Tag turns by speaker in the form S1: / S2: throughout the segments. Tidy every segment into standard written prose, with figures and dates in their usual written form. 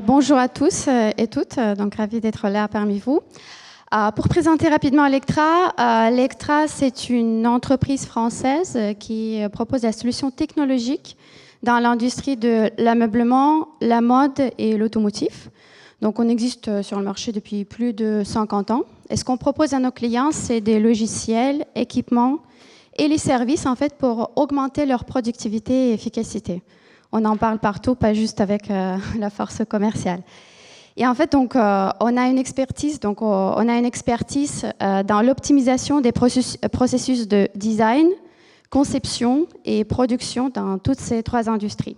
S1: Bonjour à tous et toutes, donc ravi d'être là parmi vous. Pour présenter rapidement Lectra, Lectra c'est une entreprise française qui propose la solution technologique dans l'industrie de l'ameublement, la mode et l'automotive. Donc on existe sur le marché depuis plus de 50 ans. Et ce qu'on propose à nos clients, c'est des logiciels, équipements et les services en fait pour augmenter leur productivité et efficacité. On en parle partout, pas juste avec la force commerciale. Et en fait, donc, on a une expertise, dans l'optimisation des processus de design, conception et production dans toutes ces trois industries.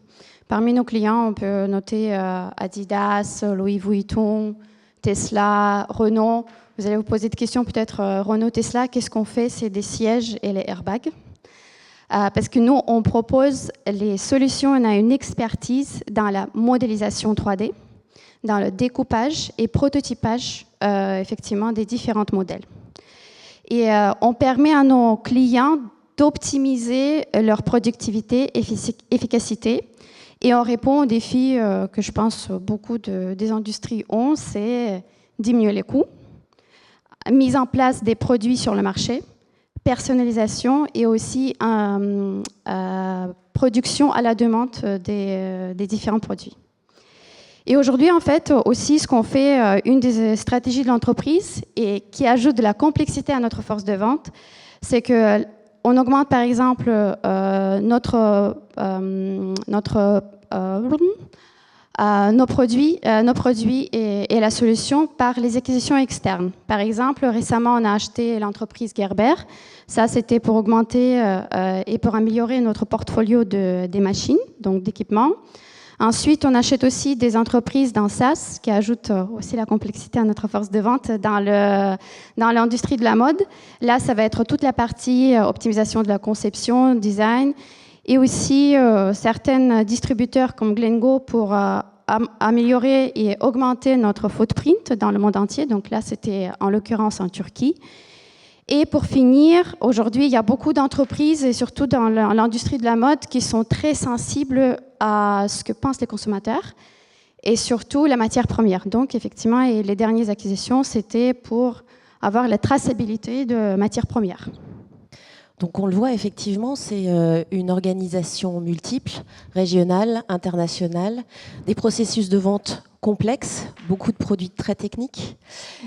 S1: Parmi nos clients, on peut noter Adidas, Louis Vuitton, Tesla, Renault. Vous allez vous poser des questions, peut-être Renault, Tesla, qu'est-ce qu'on fait? C'est des sièges et les airbags. Parce que nous, on propose les solutions, on a une expertise dans la modélisation 3D, dans le découpage et prototypage, effectivement, des différents modèles. Et on permet à nos clients d'optimiser leur productivité, efficacité, et on répond aux défis que je pense beaucoup des industries ont, c'est diminuer les coûts, mise en place des produits sur le marché, personnalisation et aussi production à la demande des différents produits. Et aujourd'hui, en fait, aussi, ce qu'on fait, une des stratégies de l'entreprise et qui ajoute de la complexité à notre force de vente, c'est qu'on augmente, par exemple, nos produits et la solution par les acquisitions externes. Par exemple, récemment, on a acheté l'entreprise Gerber. Ça, c'était pour augmenter et pour améliorer notre portfolio des machines, donc d'équipements. Ensuite, on achète aussi des entreprises dans SaaS qui ajoutent aussi la complexité à notre force de vente dans l'industrie de la mode. Là, ça va être toute la partie optimisation de la conception, design, et aussi certains distributeurs comme Glengo pour améliorer et augmenter notre footprint dans le monde entier. Donc là, c'était en l'occurrence en Turquie. Et pour finir, aujourd'hui, il y a beaucoup d'entreprises, et surtout dans l'industrie de la mode, qui sont très sensibles à ce que pensent les consommateurs, et surtout la matière première. Donc, effectivement, et les dernières acquisitions, c'était pour avoir la traçabilité de matières premières.
S2: Donc on le voit effectivement, c'est une organisation multiple, régionale, internationale, des processus de vente complexes, beaucoup de produits très techniques.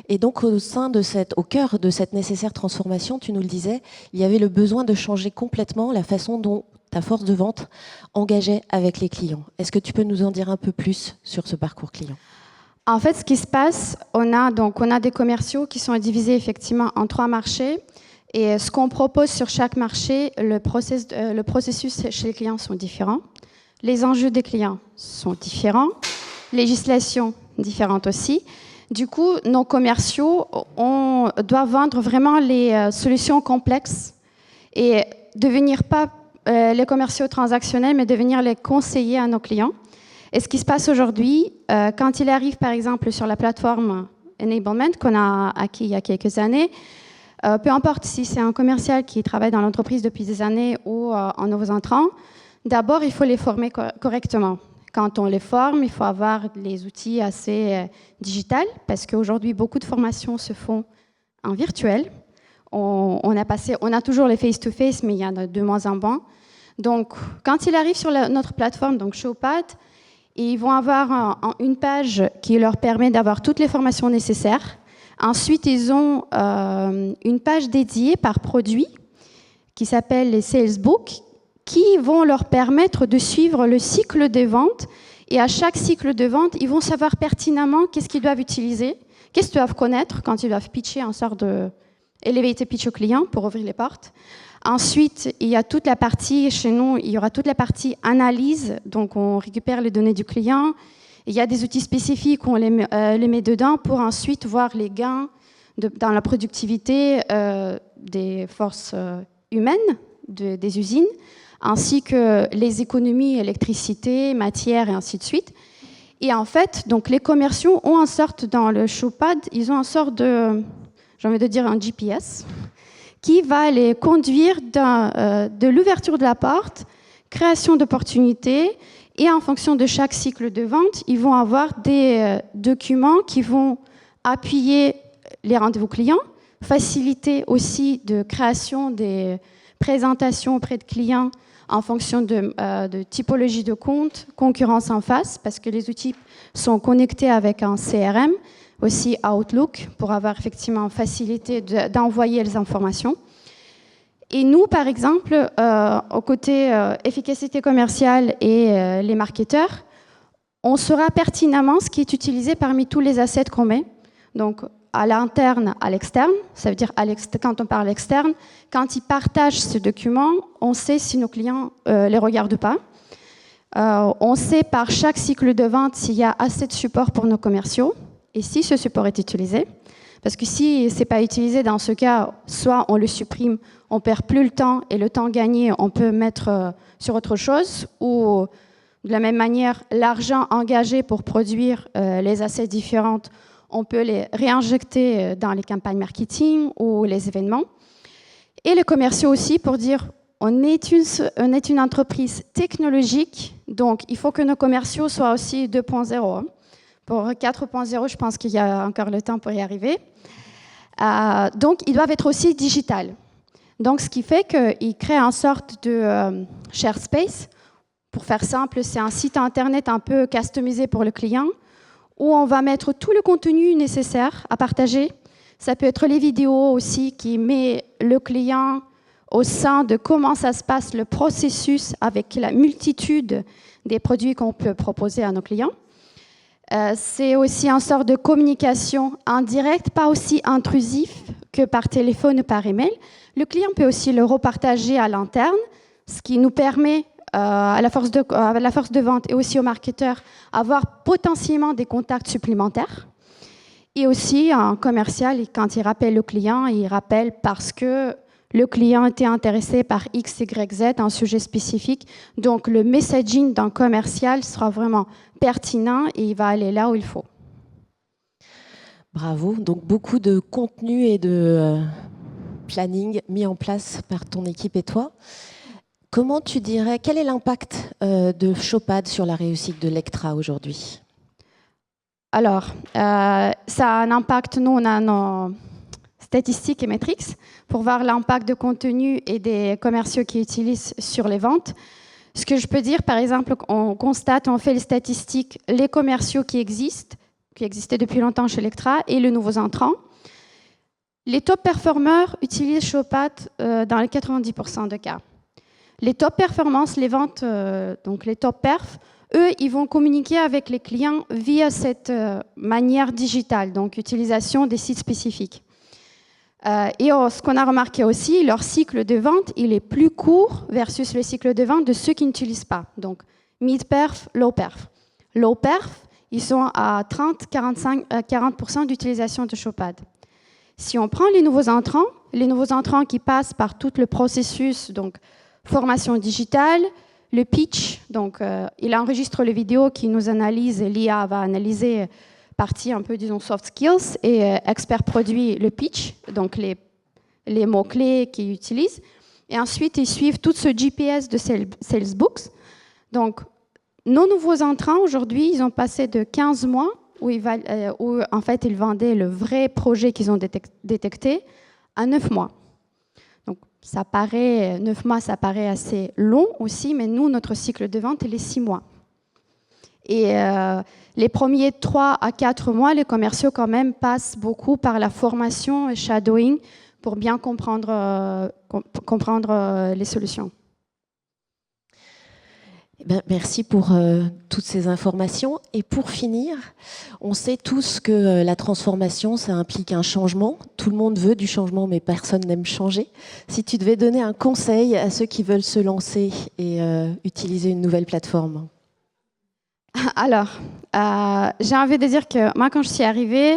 S2: Et donc au cœur de cette nécessaire transformation, tu nous le disais, il y avait le besoin de changer complètement la façon dont ta force de vente engageait avec les clients. Est-ce que tu peux nous en dire un peu plus sur ce parcours client ?
S1: En fait, ce qui se passe, on a des commerciaux qui sont divisés effectivement en 3 marchés. Et ce qu'on propose sur chaque marché, le processus chez les clients sont différents. Les enjeux des clients sont différents. Législation différente aussi. Du coup, nos commerciaux doivent vendre vraiment les solutions complexes et devenir pas les commerciaux transactionnels, mais devenir les conseillers à nos clients. Et ce qui se passe aujourd'hui, quand il arrive par exemple sur la plateforme Enablement qu'on a acquis il y a quelques années, peu importe si c'est un commercial qui travaille dans l'entreprise depuis des années ou un nouveau entrant, d'abord, il faut les former correctement. Quand on les forme, il faut avoir les outils assez digitales, parce qu'aujourd'hui, beaucoup de formations se font en virtuel. On a toujours les face-to-face, mais il y en a de moins en moins. Donc, quand ils arrivent sur notre plateforme, donc Showpad, ils vont avoir une page qui leur permet d'avoir toutes les formations nécessaires. Ensuite, ils ont une page dédiée par produit qui s'appelle les Sales Books, qui vont leur permettre de suivre le cycle des ventes. Et à chaque cycle de vente, ils vont savoir pertinemment qu'est-ce qu'ils doivent utiliser, qu'est-ce qu'ils doivent connaître quand ils doivent pitcher en sorte de elevator pitch au client pour ouvrir les portes. Ensuite, il y a toute la partie, chez nous, il y aura toute la partie analyse. Donc, on récupère les données du client. Il y a des outils spécifiques où on les met dedans pour ensuite voir les gains dans la productivité des forces humaines des usines, ainsi que les économies électricité, matière et ainsi de suite. Et en fait, donc les commerciaux ont en sorte dans le Showpad, ils ont en sorte j'ai envie de dire un GPS, qui va les conduire de l'ouverture de la porte, création d'opportunités Et en fonction de chaque cycle de vente, ils vont avoir des documents qui vont appuyer les rendez-vous clients, faciliter aussi de création des présentations auprès de clients en fonction de typologie de compte, concurrence en face, parce que les outils sont connectés avec un CRM, aussi Outlook, pour avoir effectivement facilité d'envoyer les informations. Et nous, par exemple, au côté efficacité commerciale et les marketeurs, on saura pertinemment ce qui est utilisé parmi tous les assets qu'on met. Donc, à l'interne, à l'externe, ça veut dire quand on parle externe, quand ils partagent ce document, on sait si nos clients ne les regardent pas. On sait par chaque cycle de vente s'il y a assez de support pour nos commerciaux et si ce support est utilisé. Parce que si ce n'est pas utilisé, dans ce cas, soit on le supprime, on perd plus le temps, et le temps gagné, on peut mettre sur autre chose, ou de la même manière, l'argent engagé pour produire les assets différentes, on peut les réinjecter dans les campagnes marketing ou les événements. Et les commerciaux aussi pour dire, on est une entreprise technologique, donc il faut que nos commerciaux soient aussi 2.0. Pour 4.0, je pense qu'il y a encore le temps pour y arriver. Donc, ils doivent être aussi digital. Donc, ce qui fait qu'ils créent une sorte de share space. Pour faire simple, c'est un site internet un peu customisé pour le client où on va mettre tout le contenu nécessaire à partager. Ça peut être les vidéos aussi qui met le client au sein de comment ça se passe, le processus avec la multitude des produits qu'on peut proposer à nos clients. C'est aussi une sorte de communication indirecte, pas aussi intrusif que par téléphone ou par email. Le client peut aussi le repartager à l'interne, ce qui nous permet à la force de vente et aussi aux marketeurs avoir potentiellement des contacts supplémentaires. Et aussi un commercial, quand il rappelle le client, il rappelle parce que le client était intéressé par X, Y, Z, un sujet spécifique. Donc, le messaging d'un commercial sera vraiment pertinent et il va aller là où il faut.
S2: Bravo. Donc, beaucoup de contenu et de planning mis en place par ton équipe et toi. Comment tu dirais, quel est l'impact de Showpad sur la réussite de Lectra aujourd'hui?
S1: Alors, ça a un impact, nous, on a nos statistiques et métriques pour voir l'impact de contenu et des commerciaux qui utilisent sur les ventes. Ce que je peux dire, par exemple, on constate, on fait les statistiques, les commerciaux qui existaient depuis longtemps chez Lectra et les nouveaux entrants. Les top performeurs utilisent Showpad dans les 90% de cas. Les top performances, les ventes, donc les top perfs, eux, ils vont communiquer avec les clients via cette manière digitale, donc utilisation des sites spécifiques. Et ce qu'on a remarqué aussi, leur cycle de vente, il est plus court versus le cycle de vente de ceux qui n'utilisent pas. Donc, mid-perf, low-perf. Low-perf, ils sont à 30-40% d'utilisation de Showpad. Si on prend les nouveaux entrants qui passent par tout le processus, donc formation digitale, le pitch, donc il enregistre les vidéos qui nous analysent, l'IA va analyser partie un peu, disons, soft skills et expert produit le pitch, donc les mots-clés qu'ils utilisent. Et ensuite, ils suivent tout ce GPS de Salesbooks. Donc, nos nouveaux entrants, aujourd'hui, ils ont passé de 15 mois où en fait, ils vendaient le vrai projet qu'ils ont détecté à 9 mois. Donc, 9 mois, ça paraît assez long aussi, mais nous, notre cycle de vente, il est 6 mois. Et les premiers 3 à 4 mois, les commerciaux quand même passent beaucoup par la formation et shadowing pour bien comprendre les solutions.
S2: Eh bien, merci pour toutes ces informations. Et pour finir, on sait tous que la transformation, ça implique un changement. Tout le monde veut du changement, mais personne n'aime changer. Si tu devais donner un conseil à ceux qui veulent se lancer et utiliser une nouvelle plateforme.
S1: Alors, j'ai envie de dire que moi, quand je suis arrivée,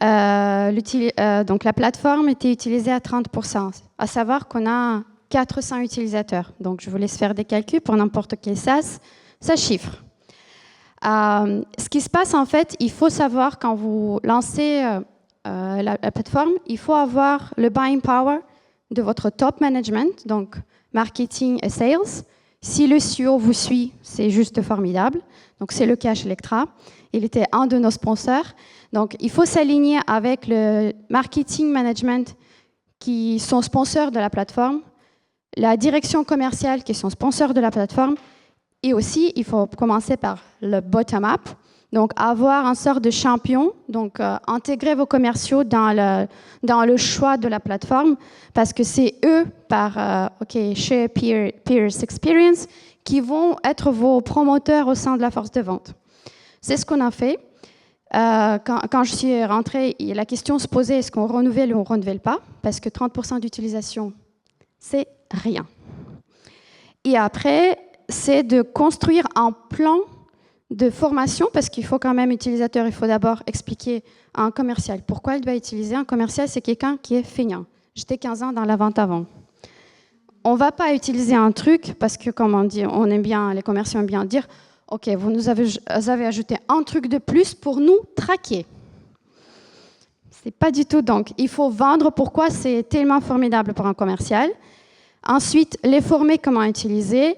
S1: donc la plateforme était utilisée à 30%. À savoir qu'on a 400 utilisateurs. Donc, je vous laisse faire des calculs pour n'importe quel SaaS. Ça chiffre. Ce qui se passe, en fait, il faut savoir, quand vous lancez la plateforme, il faut avoir le buying power de votre top management, donc marketing et sales, Si le CEO vous suit, c'est juste formidable. Donc, c'est le cas chez Electra. Il était un de nos sponsors. Donc, il faut s'aligner avec le marketing management qui sont sponsors de la plateforme, la direction commerciale qui sont sponsors de la plateforme. Et aussi, il faut commencer par le bottom-up. Donc, avoir un sort de champion, donc intégrer vos commerciaux dans le choix de la plateforme, parce que c'est eux, par Share Peers Experience, qui vont être vos promoteurs au sein de la force de vente. C'est ce qu'on a fait. Quand je suis rentrée, la question se posait, est-ce qu'on renouvelle ou on ne renouvelle pas? Parce que 30% d'utilisation, c'est rien. Et après, c'est de construire un plan de formation, parce qu'il faut quand même, utilisateur, il faut d'abord expliquer à un commercial pourquoi il doit utiliser. Un commercial, c'est quelqu'un qui est feignant. J'étais 15 ans dans la vente avant. On ne va pas utiliser un truc, parce que, comme on dit, on aime bien, les commerciaux aiment bien dire, OK, vous nous avez ajouté un truc de plus pour nous traquer. C'est pas du tout. Donc, il faut vendre pourquoi c'est tellement formidable pour un commercial. Ensuite, les former comment utiliser.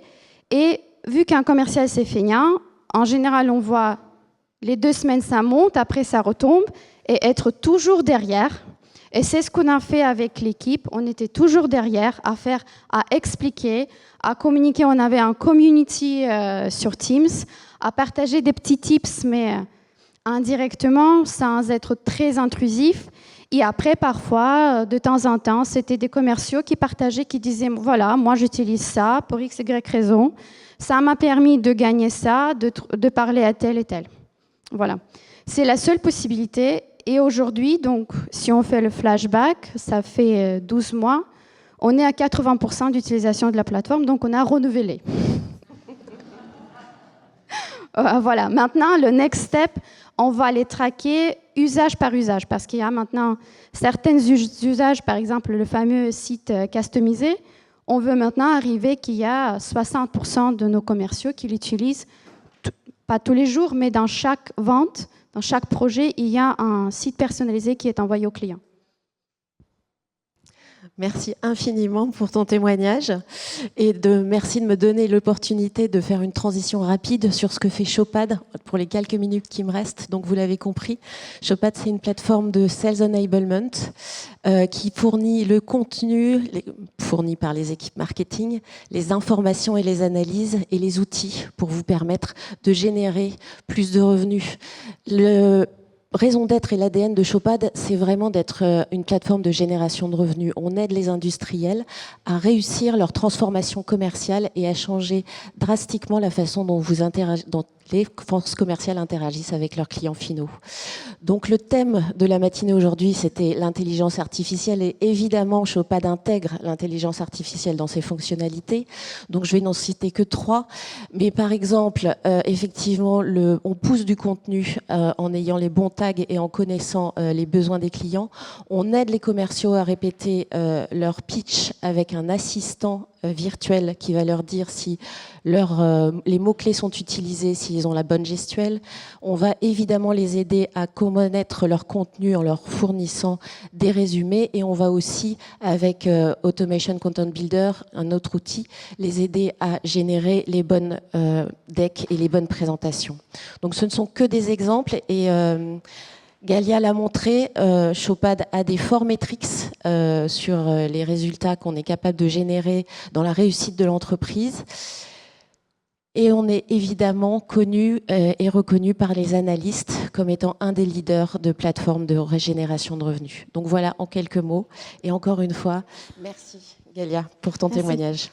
S1: Et vu qu'un commercial, c'est feignant, en général, on voit les 2 semaines, ça monte, après ça retombe, et être toujours derrière. Et c'est ce qu'on a fait avec l'équipe. On était toujours derrière à expliquer, à communiquer. On avait un community sur Teams, à partager des petits tips, mais indirectement, sans être très intrusif. Et après, parfois, de temps en temps, c'était des commerciaux qui partageaient, qui disaient, voilà, moi j'utilise ça pour X, Y raison. Ça m'a permis de gagner ça, de parler à tel et tel. Voilà. C'est la seule possibilité. Et aujourd'hui, donc, si on fait le flashback, ça fait 12 mois, on est à 80% d'utilisation de la plateforme, donc on a renouvelé. Voilà. Maintenant, le next step, on va les traquer usage par usage, parce qu'il y a maintenant certains usages, par exemple le fameux site customisé. On veut maintenant arriver qu'il y a 60% de nos commerciaux qui l'utilisent, pas tous les jours, mais dans chaque vente, dans chaque projet, il y a un site personnalisé qui est envoyé au client.
S2: Merci infiniment pour ton témoignage et merci de me donner l'opportunité de faire une transition rapide sur ce que fait Showpad pour les quelques minutes qui me restent. Donc vous l'avez compris, Showpad c'est une plateforme de Sales Enablement qui fournit le contenu fourni par les équipes marketing, les informations et les analyses et les outils pour vous permettre de générer plus de revenus. Raison d'être et l'ADN de Showpad, c'est vraiment d'être une plateforme de génération de revenus. On aide les industriels à réussir leur transformation commerciale et à changer drastiquement la façon dont les forces commerciales interagissent avec leurs clients finaux. Donc le thème de la matinée aujourd'hui, c'était l'intelligence artificielle et évidemment Showpad intègre l'intelligence artificielle dans ses fonctionnalités. Donc je vais n'en citer que 3, mais par exemple, effectivement, on pousse du contenu en ayant les bons tags et en connaissant les besoins des clients. On aide les commerciaux à répéter leur pitch avec un assistant virtuel qui va leur dire si les mots-clés sont utilisés, s'ils ont la bonne gestuelle. On va évidemment les aider à connaître leur contenu en leur fournissant des résumés et on va aussi, avec Automation Content Builder, un autre outil, les aider à générer les bonnes decks et les bonnes présentations. Donc ce ne sont que des exemples et Galia l'a montré, Showpad a des forts metrics sur les résultats qu'on est capable de générer dans la réussite de l'entreprise. Et on est évidemment connu et reconnu par les analystes comme étant un des leaders de plateformes de régénération de revenus. Donc voilà en quelques mots. Et encore une fois, merci Galia pour ton témoignage.